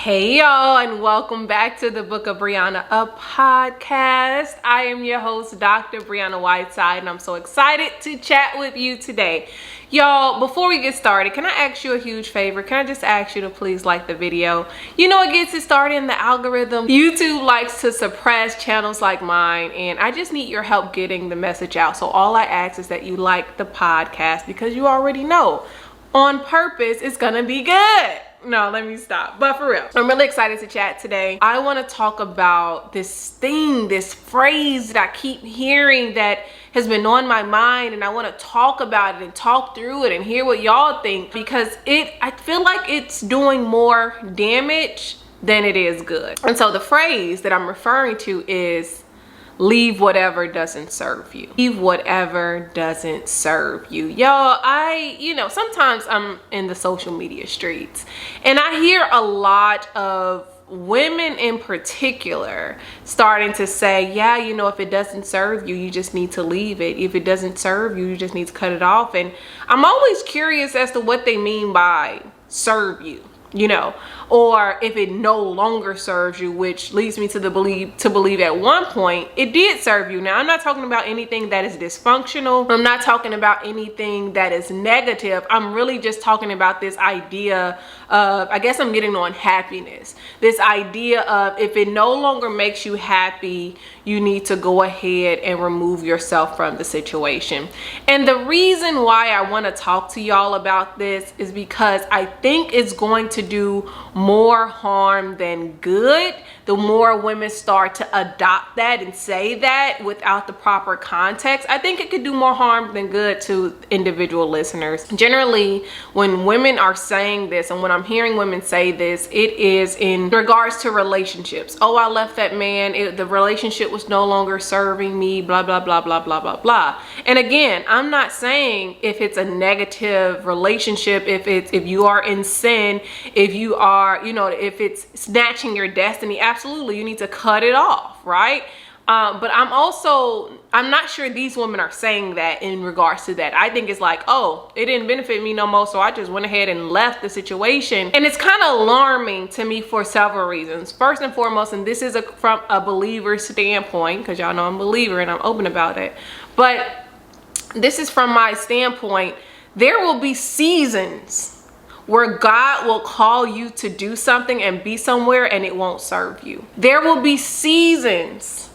Hey y'all, and welcome back to the Book of Brianna, a podcast. I am your host, Dr. Brianna Whiteside, and I'm so excited to chat with you today. Y'all, before we get started, can I ask you a huge favor? Can I just ask you to please like the video? You know, it gets it started in the algorithm. YouTube likes to suppress channels like mine, and I just need your help getting the message out. So all I ask is that you like the podcast, because you already know, on purpose, it's gonna be good. No, let me stop. But for real, I'm really excited to chat today. I want to talk about this phrase that I keep hearing that has been on my mind, and I want to talk about it and talk through it and hear what y'all think, because I feel like it's doing more damage than it is good. And so the phrase that I'm referring to is leave whatever doesn't serve you. Leave whatever doesn't serve you. Y'all, sometimes I'm in the social media streets and I hear a lot of women in particular starting to say, yeah, if it doesn't serve you, you just need to leave it. If it doesn't serve you, you just need to cut it off. And I'm always curious as to what they mean by serve you. Or if it no longer serves you, which leads me to believe at one point it did serve you. Now, I'm not talking about anything that is dysfunctional. I'm not talking about anything that is negative. I'm really just talking about this idea of, I guess I'm getting on happiness. This idea of, if it no longer makes you happy, you need to go ahead and remove yourself from the situation. And the reason why I want to talk to y'all about this is because I think it's going to do more harm than good the more women start to adopt that and say that without the proper context. I think it could do more harm than good to individual listeners. Generally, when women are saying this, and when I'm hearing women say this, it is in regards to relationships. Oh, I left that man, the relationship was no longer serving me, blah, blah, blah, blah, blah, blah, blah. And again, I'm not saying if it's a negative relationship, if you are in sin, if you are, if it's snatching your destiny, absolutely, you need to cut it off, right? But I'm not sure these women are saying that in regards to that. I think it's like, oh, it didn't benefit me no more, so I just went ahead and left the situation. And it's kind of alarming to me for several reasons. First and foremost, and this is from a believer standpoint, because y'all know I'm a believer and I'm open about it, but this is from my standpoint. There will be seasons where God will call you to do something and be somewhere and it won't serve you. There will be seasons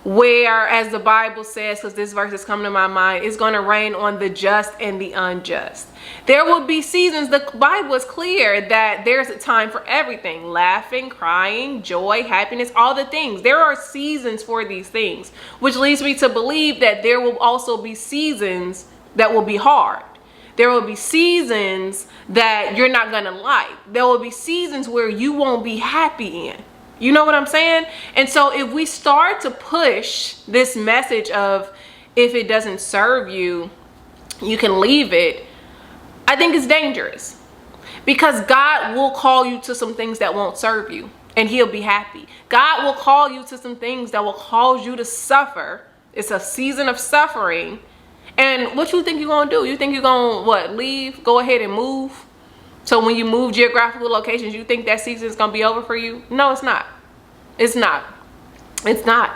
where, as the Bible says, because this verse is coming to my mind, it's going to rain on the just and the unjust. There will be seasons, the Bible is clear that there's a time for everything: laughing, crying, joy, happiness, all the things. There are seasons for these things, which leads me to believe that there will also be seasons that will be hard. There will be seasons that you're not gonna like. There will be seasons where you won't be happy in. You know what I'm saying? And so if we start to push this message of, if it doesn't serve you, you can leave it, I think it's dangerous. Because God will call you to some things that won't serve you, and he'll be happy. God will call you to some things that will cause you to suffer. It's a season of suffering. And what you think you're gonna do? You think you're gonna leave, go ahead and move? So when you move geographical locations, you think that season is gonna be over for you? No, it's not. It's not. It's not.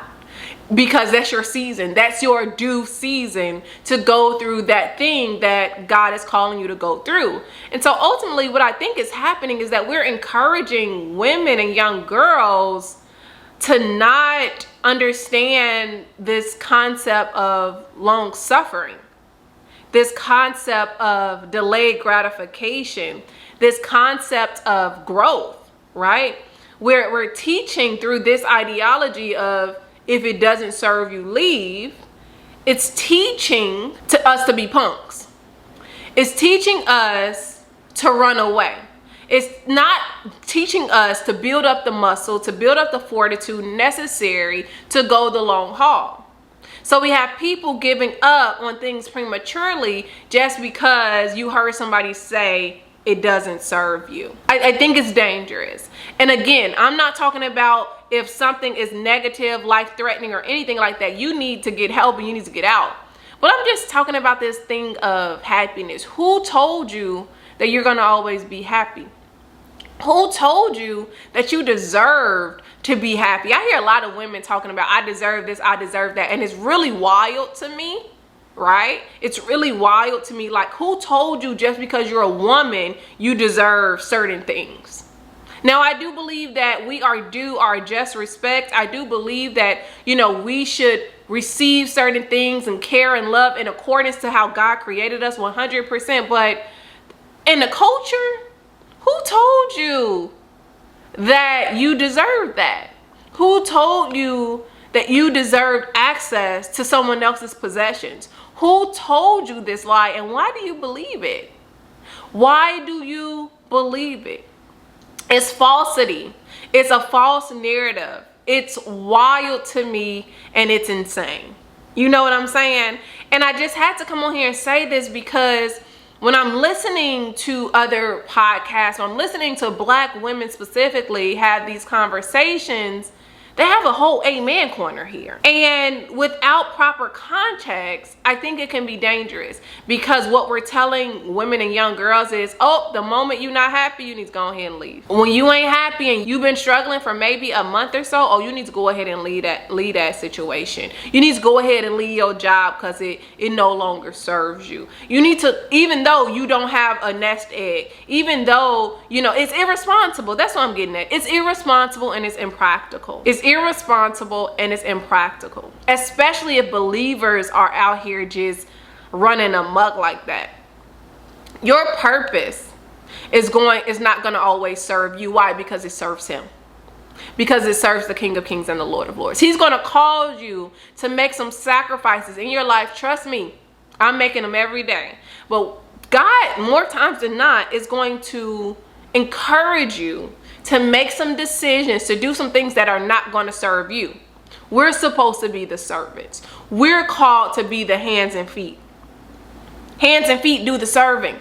Because that's your season. That's your due season to go through that thing that God is calling you to go through. And so ultimately what I think is happening is that we're encouraging women and young girls to not understand this concept of long suffering, this concept of delayed gratification, this concept of growth, right? We're teaching through this ideology of, if it doesn't serve you, leave. It's teaching to us to be punks. It's teaching us to run away. It's not teaching us to build up the muscle, to build up the fortitude necessary to go the long haul. So we have people giving up on things prematurely just because you heard somebody say it doesn't serve you. I think it's dangerous. And again, I'm not talking about if something is negative, life-threatening, or anything like that. You need to get help and you need to get out. But I'm just talking about this thing of happiness. Who told you that you're going to always be happy? Who told you that you deserved to be happy? I hear a lot of women talking about, I deserve this, I deserve that. And it's really wild to me, right? It's really wild to me. Like, who told you just because you're a woman, you deserve certain things? Now, I do believe that we are due our just respect. I do believe that, you know, we should receive certain things and care and love in accordance to how God created us 100%. But in the culture, who told you that you deserve that? Who told you that you deserved access to someone else's possessions? Who told you this lie, and why do you believe it? Why do you believe it? It's falsity. It's a false narrative. It's wild to me, and it's insane. You know what I'm saying? And I just had to come on here and say this because when I'm listening to other podcasts, when I'm listening to Black women specifically have these conversations, they have a whole amen corner here. And without proper context, I think it can be dangerous, because what we're telling women and young girls is, oh, the moment you're not happy, you need to go ahead and leave. When you ain't happy and you've been struggling for maybe a month or so, oh, you need to go ahead and leave that situation. You need to go ahead and leave your job because it no longer serves you. You need to, even though you don't have a nest egg, even though, you know, it's irresponsible. That's what I'm getting at. It's irresponsible and it's impractical. It's irresponsible and it's impractical, especially if believers are out here just running amok like that. Your purpose is not going to always serve you. Why? Because it serves him. Because it serves the King of Kings and the Lord of Lords. He's going to cause you to make some sacrifices in your life. Trust me, I'm making them every day. But God, more times than not, is going to encourage you to make some decisions, to do some things that are not going to serve you. We're supposed to be the servants. We're called to be the hands and feet. Hands and feet do the serving,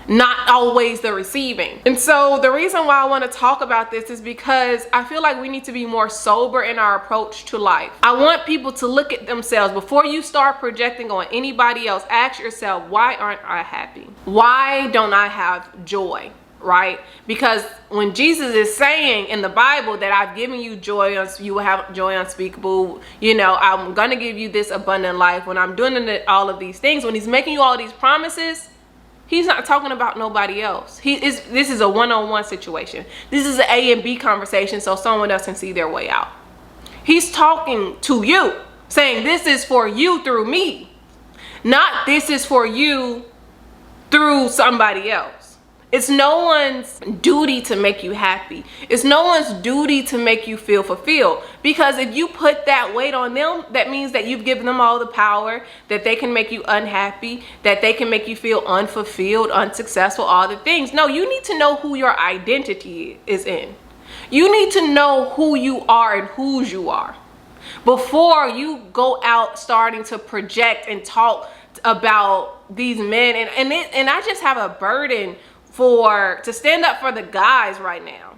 not always the receiving. And so the reason why I want to talk about this is because I feel like we need to be more sober in our approach to life. I want people to look at themselves before you start projecting on anybody else. Ask yourself, why aren't I happy? Why don't I have joy? Right? Because when Jesus is saying in the Bible that I've given you joy, you will have joy unspeakable, you know, I'm gonna give you this abundant life, when I'm doing all of these things, when he's making you all these promises, he's not talking about nobody else. This is a one-on-one situation. This is an A and B conversation, so someone else can see their way out. He's talking to you, saying this is for you through me, not this is for you through somebody else. It's no one's duty to make you happy. It's no one's duty to make you feel fulfilled. Because if you put that weight on them, that means that you've given them all the power, that they can make you unhappy, that they can make you feel unfulfilled, unsuccessful, all the things. No, you need to know who your identity is in. You need to know who you are and whose you are before you go out starting to project and talk about these men. And I just have a burden to stand up for the guys right now.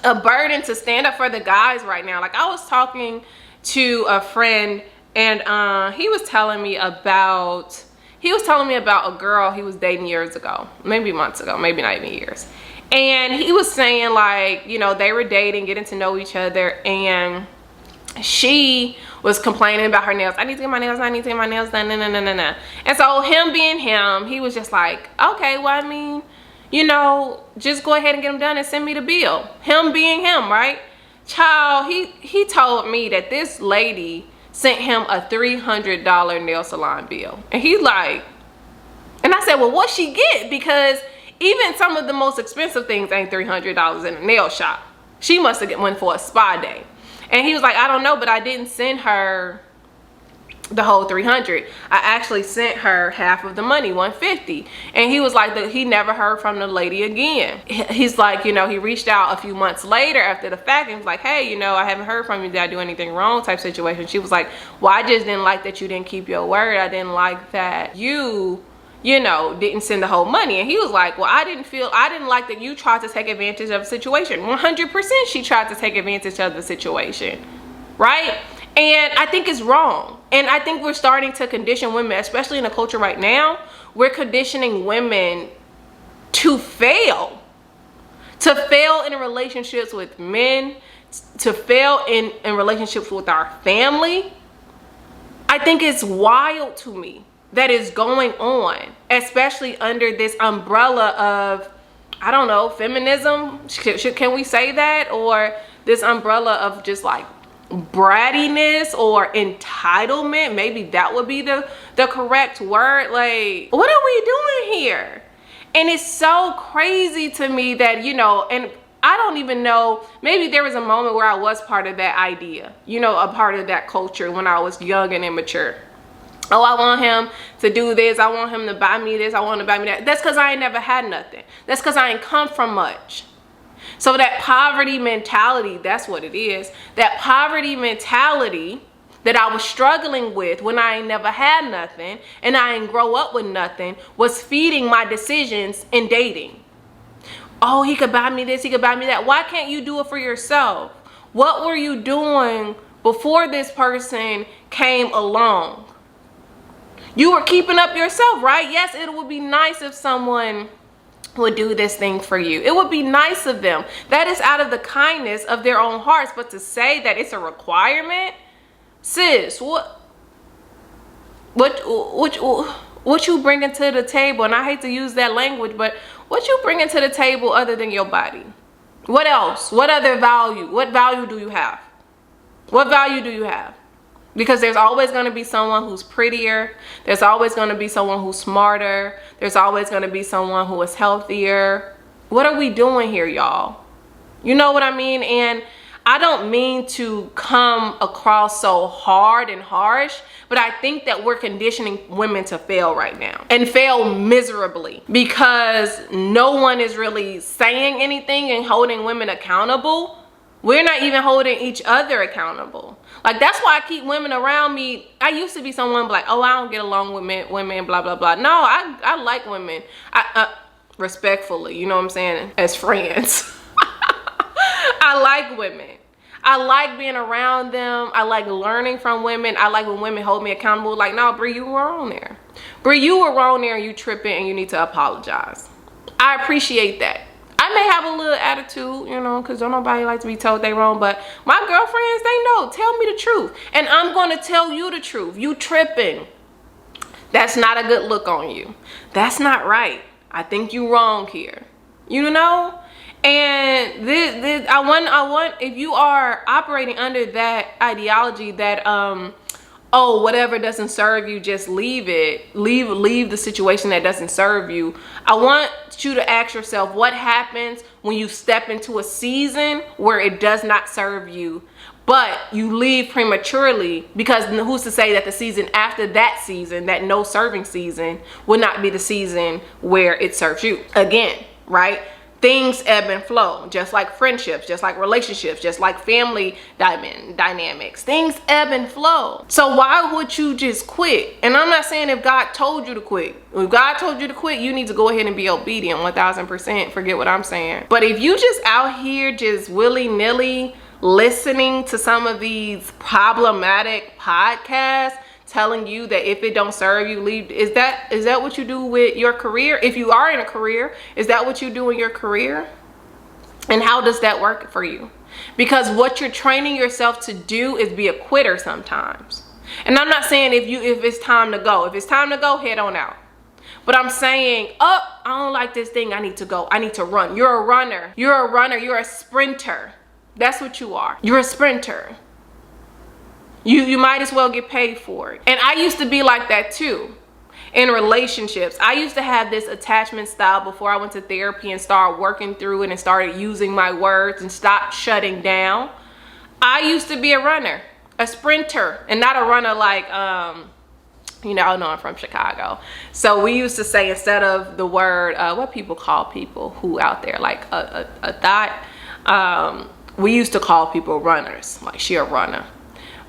A burden to stand up for the guys right now. Like, I was talking to a friend, and he was telling me about a girl he was dating years ago, maybe months ago, maybe not even years. And he was saying, like, you know, they were dating, getting to know each other, and she was complaining about her nails. I need to get my nails done. I need to get my nails done. Nah. And so him being him, he was just like, okay, well, I mean, you know, just go ahead and get them done and send me the bill. Him being him, right? Child, he told me that this lady sent him a $300 nail salon bill. And he's like, and I said, well, what she get? Because even some of the most expensive things ain't $300 in a nail shop. She must have went for a spa day. And he was like, I don't know, but I didn't send her the whole $300. I actually sent her half of the money, $150. And he was like, he never heard from the lady again. He's like, you know, he reached out a few months later after the fact and was like, hey, you know, I haven't heard from you. Did I do anything wrong? Type situation. She was like, well, I just didn't like that you didn't keep your word. I didn't like that you know, didn't send the whole money. And he was like, well, I didn't like that you tried to take advantage of the situation. 100% she tried to take advantage of the situation, right? And I think it's wrong. And I think we're starting to condition women, especially in the culture right now. We're conditioning women to fail To fail in relationships with men, to fail in relationships with our family, I think it's wild to me that is going on, especially under this umbrella of, I don't know, feminism. Can we say that? Or this umbrella of just like brattiness or entitlement. Maybe that would be the correct word. Like, what are we doing here? And it's so crazy to me that, you know, and I don't even know, maybe there was a moment where I was part of that idea, you know, a part of that culture when I was young and immature. Oh, I want him to do this. I want him to buy me this. I want him to buy me that. That's because I ain't never had nothing. That's because I ain't come from much. So that poverty mentality, that's what it is. That poverty mentality that I was struggling with when I ain't never had nothing and I ain't grow up with nothing was feeding my decisions in dating. Oh, he could buy me this, he could buy me that. Why can't you do it for yourself? What were you doing before this person came along? You were keeping up yourself, right? Yes, it would be nice if someone would do this thing for you. It would be nice of them. That is out of the kindness of their own hearts. But to say that it's a requirement, sis, what you bringing to the table? And I hate to use that language, but what you bringing to the table other than your body? What else? What other value? What value do you have? What value do you have? Because there's always going to be someone who's prettier. There's always going to be someone who's smarter. There's always going to be someone who is healthier. What are we doing here, y'all? You know what I mean? And I don't mean to come across so hard and harsh, but I think that we're conditioning women to fail right now and fail miserably because no one is really saying anything and holding women accountable. We're not even holding each other accountable. Like, that's why I keep women around me. I used to be someone like, oh, I don't get along with women, blah, blah, blah. No, I like women. Respectfully, you know what I'm saying? As friends. I like women. I like being around them. I like learning from women. I like when women hold me accountable. Like, no, Bree, you were wrong there. Bree, you were wrong there and you tripping and you need to apologize. I appreciate that. I may have a little attitude, you know, because don't nobody like to be told they wrong. But my girlfriends, they know. Tell me the truth. And I'm going to tell you the truth. You tripping. That's not a good look on you. That's not right. I think you wrong here. You know? And I want, if you are operating under that ideology that, oh, whatever doesn't serve you, just leave it. Leave the situation that doesn't serve you. I want you to ask yourself, what happens when you step into a season where it does not serve you, but you leave prematurely? Because who's to say that the season after that season, that no serving season, will not be the season where it serves you again, right? Things ebb and flow, just like friendships, just like relationships, just like family dynamics. Things ebb and flow. So why would you just quit? And I'm not saying if God told you to quit. If God told you to quit, you need to go ahead and be obedient 1000%. Forget what I'm saying. But if you just out here just willy-nilly listening to some of these problematic podcasts telling you that if it don't serve you, leave, is that what you do with your career? If you are in a career, is that what you do in your career? And how does that work for you? Because what you're training yourself to do is be a quitter sometimes. And I'm not saying if it's time to go. If it's time to go, head on out. But I'm saying, oh, I don't like this thing, I need to go, I need to run. You're a runner. You're a runner. You're a sprinter. That's what you are. You're a sprinter. You might as well get paid for it. And I used to be like that too in relationships. I used to have this attachment style before I went to therapy and started working through it and started using my words and stopped shutting down. I used to be a runner, a sprinter, and not a runner like, you know, I know I'm from Chicago. So we used to say, instead of the word, what people call people who out there, like a thought, we used to call people runners, like she a runner.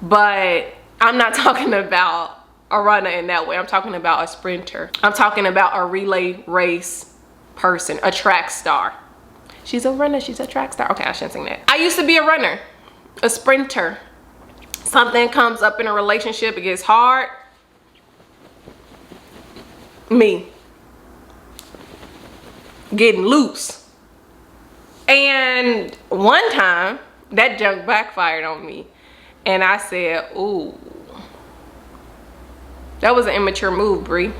But I'm not talking about a runner in that way. I'm talking about a sprinter. I'm talking about a relay race person, a track star. She's a runner, she's a track star. Okay, I shouldn't sing that. I used to be a runner, a sprinter. Something comes up in a relationship, it gets hard. Me. Getting loose. And one time that junk backfired on me, and I said, ooh, that was an immature move, Bree.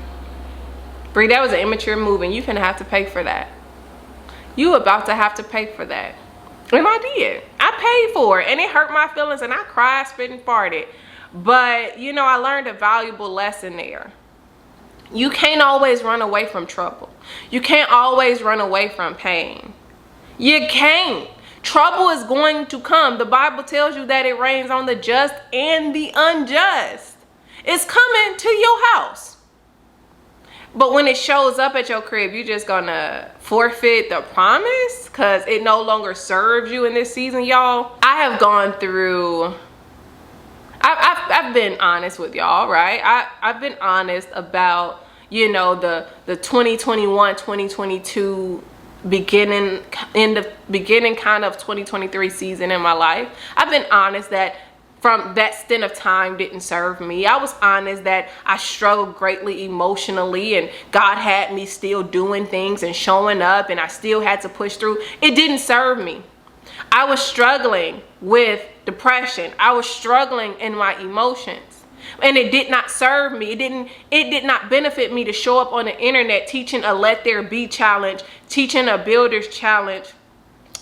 Bree, that was an immature move, and you finna have to pay for that. You about to have to pay for that. And I did. I paid for it, and it hurt my feelings, and I cried, spit, and farted. But, you know, I learned a valuable lesson there. You can't always run away from trouble. You can't always run away from pain. You can't. Trouble is going to come. The Bible tells you that it rains on the just and the unjust. It's coming to your house. But when it shows up at your crib, you're just gonna forfeit the promise because it no longer serves you in this season, y'all. I have gone through, I've been honest with y'all, right? I've been honest about, you know, the 2021, 2022 beginning kind of 2023 season in my life. I've been honest that from that stint of time didn't serve me. I was honest that I struggled greatly emotionally, and God had me still doing things and showing up, and I still had to push through. It didn't serve me. I was struggling with depression. I was struggling in my emotions, and it did not serve me. It did not benefit me to show up on the internet teaching a let there be challenge, teaching a builder's challenge,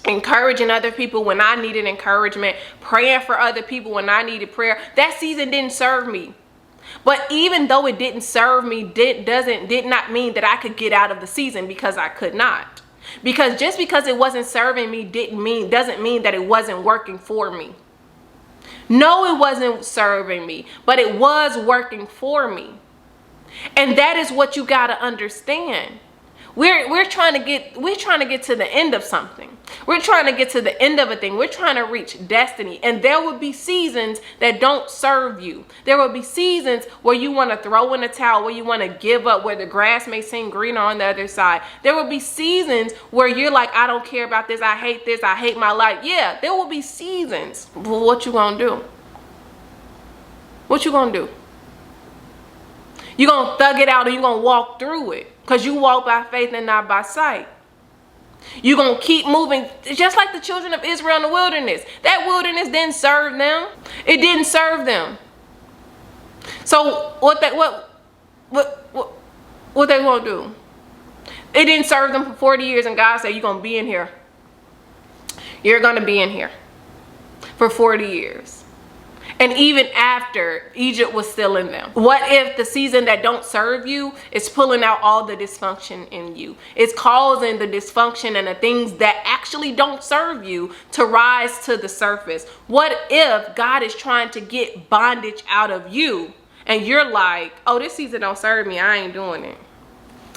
encouraging other people when I needed encouragement, praying for other people when I needed prayer. That season didn't serve me. But even though it didn't serve me, did not mean that I could get out of the season, because I could not. Because just because it wasn't serving me doesn't mean that it wasn't working for me. No, it wasn't serving me, but it was working for me. And that is what you got to understand. We're trying to get to the end of something. We're trying to get to the end of a thing. We're trying to reach destiny. And there will be seasons that don't serve you. There will be seasons where you want to throw in the towel, where you want to give up, where the grass may seem greener on the other side. There will be seasons where you're like, I don't care about this. I hate my life. Yeah, there will be seasons. But what you gonna do? What you gonna do? You gonna thug it out, or you gonna walk through it? Because you walk by faith and not by sight. You're going to keep moving, just like the children of Israel in the wilderness. That wilderness didn't serve them. It didn't serve them. So what they going to do? It didn't serve them for 40 years, and God said, you're going to be in here. You're going to be in here for 40 years. And even after, Egypt was still in them. What if the season that don't serve you is pulling out all the dysfunction in you? It's causing the dysfunction and the things that actually don't serve you to rise to the surface. What if God is trying to get bondage out of you, and you're like, oh, this season don't serve me, I ain't doing it.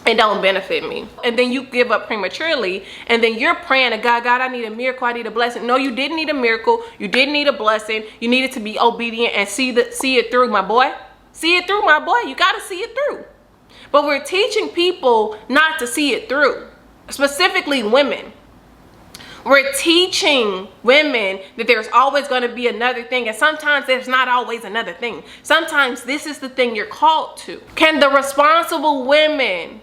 It don't benefit me. And then you give up prematurely, and then you're praying to God, I need a miracle, I need a blessing. No, you didn't need a miracle. You didn't need a blessing. You needed to be obedient and see it through, my boy. See it through, my boy. You got to see it through. But we're teaching people not to see it through, specifically women. We're teaching women that there's always going to be another thing, and sometimes there's not always another thing. Sometimes this is the thing you're called to. Can the responsible women,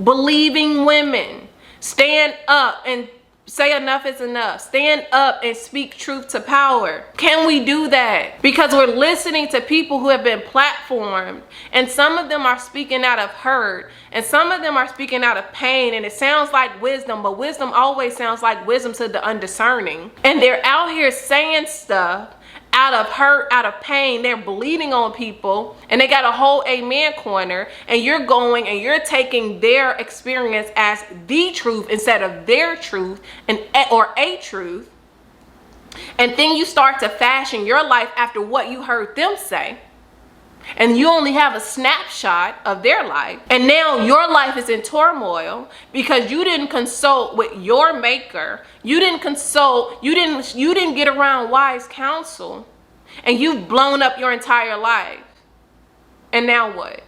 believing women, stand up and say enough is enough? Stand up and speak truth to power. Can we do that? Because we're listening to people who have been platformed, and some of them are speaking out of hurt, and some of them are speaking out of pain, and it sounds like wisdom, but wisdom always sounds like wisdom to the undiscerning. And they're out here saying stuff out of hurt, out of pain. They're bleeding on people, and they got a whole amen corner, and you're going and you're taking their experience as the truth instead of their truth or a truth. And then you start to fashion your life after what you heard them say, and you only have a snapshot of their life, and now your life is in turmoil because you didn't consult with your maker. You didn't consult, you didn't get around wise counsel, and you've blown up your entire life. And now what?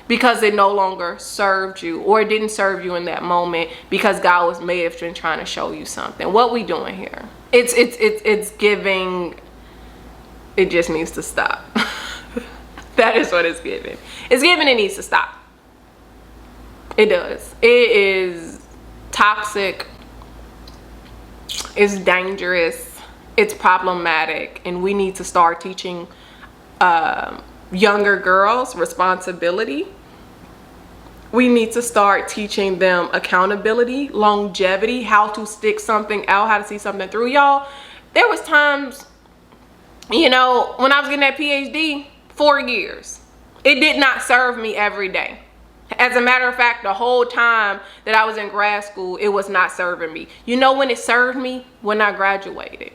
Because it no longer served you, or it didn't serve you in that moment because God may have been trying to show you something. What we doing here? It's giving, it just needs to stop. That is what it's giving. It's giving, it needs to stop. It does. It is toxic. It's dangerous, it's problematic, and we need to start teaching younger girls responsibility. We need to start teaching them accountability, longevity, how to stick something out, how to see something through. Y'all, there was times, you know, when I was getting that PhD, 4 years, it did not serve me every day. As a matter of fact, the whole time that I was in grad school, it was not serving me. You know when it served me? When I graduated.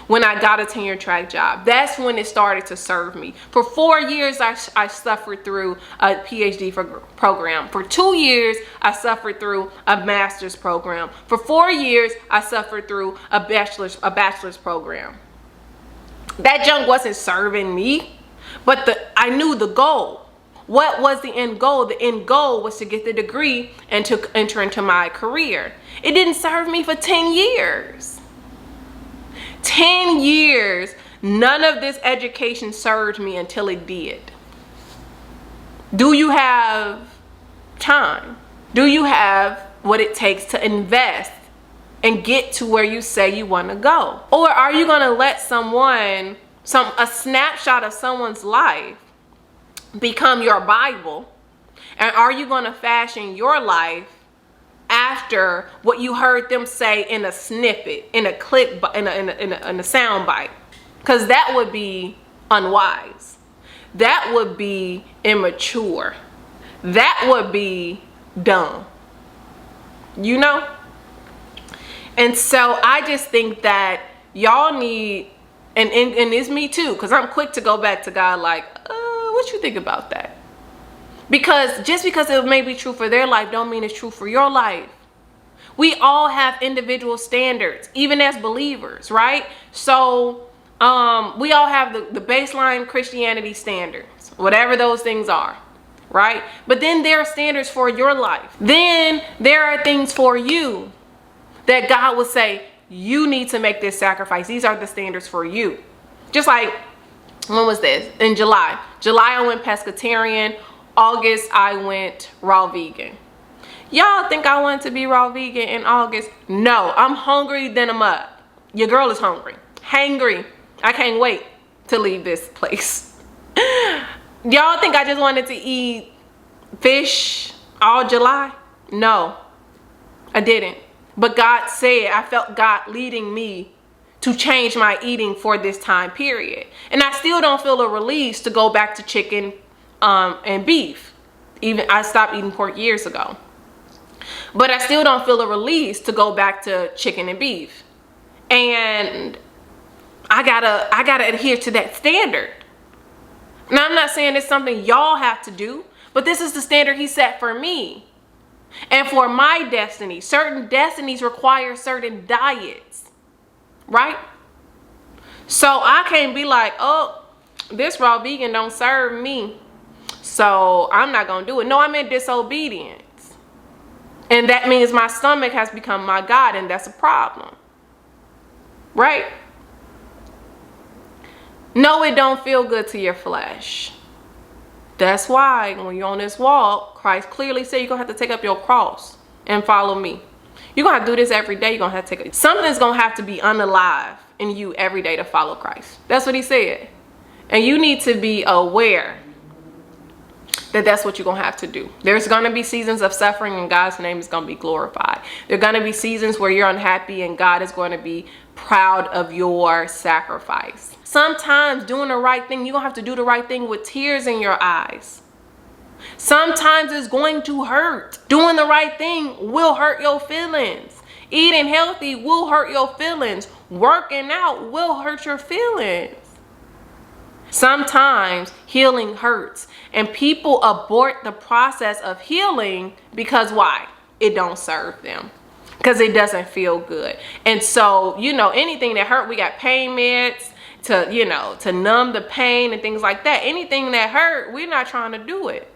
When I got a tenure track job. That's when it started to serve me. For 4 years, I suffered through a PhD program. For 2 years, I suffered through a master's program. For 4 years, I suffered through a bachelor's program. That junk wasn't serving me, but I knew the goal. What was the end goal? The end goal was to get the degree and to enter into my career. It didn't serve me for 10 years. 10 years, none of this education served me until it did. Do you have time? Do you have what it takes to invest and get to where you say you want to go? Or are you going to let a snapshot of someone's life become your Bible? And are you going to fashion your life after what you heard them say in a snippet, in a clip, in a sound bite? Because that would be unwise. That would be immature. That would be dumb. You know? And so I just think that y'all need, and it's me too, because I'm quick to go back to God like, what you think about that? Because just because it may be true for their life don't mean it's true for your life. We all have individual standards, even as believers, right? So we all have the baseline Christianity standards, whatever those things are, right? But then there are standards for your life. Then there are things for you that God will say, you need to make this sacrifice. These are the standards for you. Just like, when was this? In July. July I went pescatarian. August I went raw vegan. Y'all think I wanted to be raw vegan in August? No, I'm hungry then I'm up. Your girl is hungry. Hangry. I can't wait to leave this place. Y'all think I just wanted to eat fish all July? No, I didn't. But God said, I felt God leading me to change my eating for this time period. And I still don't feel a release to go back to chicken and beef. Even I stopped eating pork years ago. But I still don't feel a release to go back to chicken and beef. And I gotta adhere to that standard. Now I'm not saying it's something y'all have to do, but this is the standard he set for me. And for my destiny, certain destinies require certain diets. Right? So I can't be like, oh, this raw vegan don't serve me, so I'm not gonna do it. No, I'm in disobedience. And that means my stomach has become my God, and that's a problem. Right? No, it don't feel good to your flesh. That's why when you're on this walk, Christ clearly said you're gonna have to take up your cross and follow me. You're going to have to do this every day. You're going to have to take it. Something's going to have to be unalive in you every day to follow Christ. That's what he said. And you need to be aware that that's what you're going to have to do. There's going to be seasons of suffering and God's name is going to be glorified. There are going to be seasons where you're unhappy and God is going to be proud of your sacrifice. Sometimes doing the right thing, you're going to have to do the right thing with tears in your eyes. Sometimes it's going to hurt. Doing the right thing will hurt your feelings. Eating healthy will hurt your feelings. Working out will hurt your feelings. Sometimes healing hurts, and people abort the process of healing because why? It don't serve them. Because it doesn't feel good. And so, you know, anything that hurt, we got pain meds to, you know, to numb the pain and things like that. Anything that hurt, we're not trying to do it.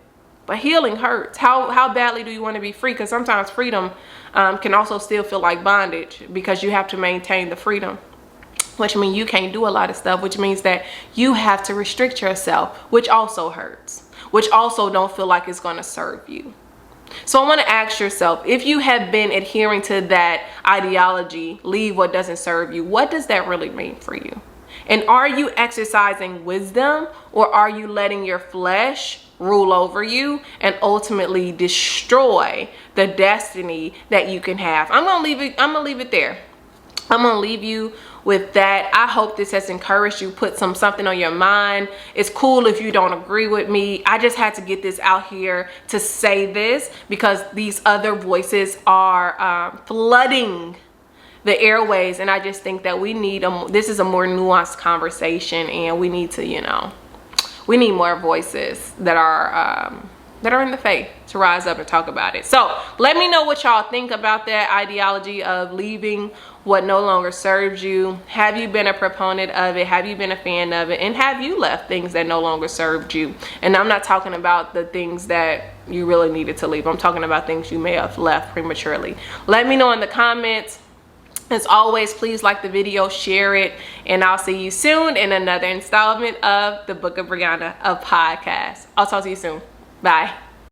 But healing hurts. How badly do you want to be free? Because sometimes freedom can also still feel like bondage because you have to maintain the freedom, which means you can't do a lot of stuff, which means that you have to restrict yourself, which also hurts, which also don't feel like it's going to serve you. So I want to ask yourself, if you have been adhering to that ideology, leave what doesn't serve you, what does that really mean for you? And are you exercising wisdom, or are you letting your flesh rule over you and ultimately destroy the destiny that you can have? I'm gonna leave it there. I'm gonna leave you with that. I hope this has encouraged you, put something on your mind. It's cool if you don't agree with me. I just had to get this out here to say this, because these other voices are flooding the airways, and I just think that we need this is a more nuanced conversation, and we need to, we need more voices that are in the faith to rise up and talk about it. So let me know what y'all think about that ideology of leaving what no longer serves you. Have you been a proponent of it? Have you been a fan of it? And have you left things that no longer served you? And I'm not talking about the things that you really needed to leave. I'm talking about things you may have left prematurely. Let me know in the comments. As always, please like the video, share it, and I'll see you soon in another installment of the Book of Brianna, a podcast. I'll talk to you soon. Bye.